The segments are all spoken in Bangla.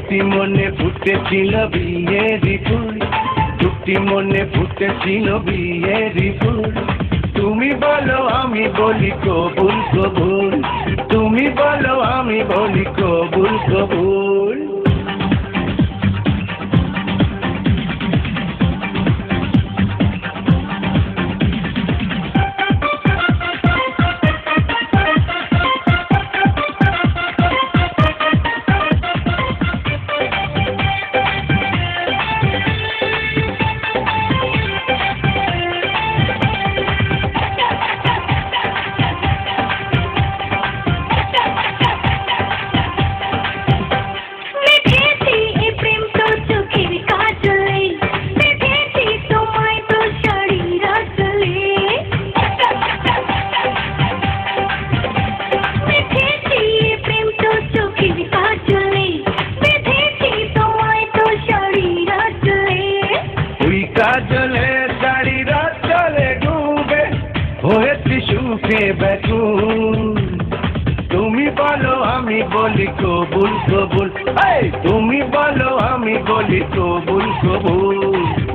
দুটি মনে ফুটেছিল বিয়েরি ফুল, দুটি মনে ফুটেছিল বিয়েরি ফুল। তুমি বলো আমি বলি কবুল কবুল, তুমি বলো আমি বলি কবুল কবুল। কাজলে শাড়ির চলে ডুবে হয়েছি সুখে ব্যাকুল। তুমি বলো আমি বলি কবুল কবুল, তুমি বলো আমি বলি কবুল কবুল।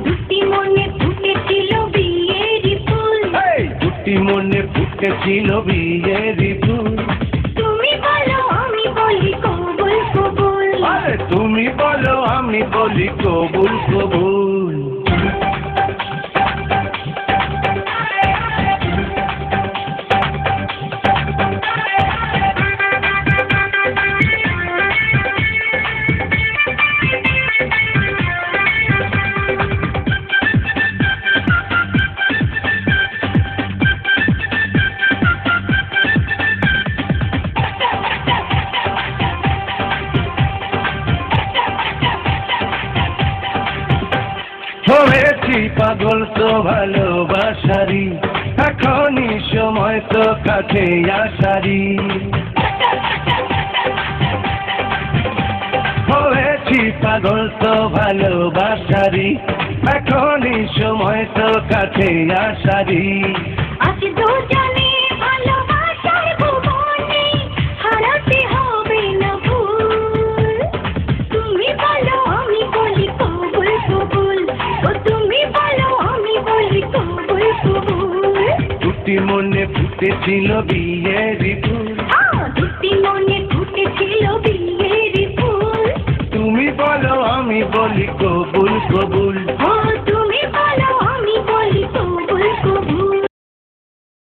দুটি মনে ফুটেছিল বিয়েরি ফুল, দুটি মনে ফুটেছিল বিয়েরি ফুল। তুমি বলো আমি বলি কবুল কবুল, তুমি বলো আমি বলি কবুল কবুল। হয়েছি পাগল তো ভালোবাসারি, এখনই সময় তো কাছে আসারি। হয়েছি পাগল তো ভালোবাসারি, এখনই সময় তো কাছে আসারি। আজ দুজনে ভালোবাসার ভুবনে হারাতে হবে না ভুল। তুমি বলো আমি বলি কবুল কবুল, ও তুমি বলো আমি বলি কবুল কবুল। দুটি মনে ফুটেছিল বিয়েরি ফুল, দুটি মনে ফুটেছিল বিয়েরি ফুল। তুমি বলো আমি বলি কবুল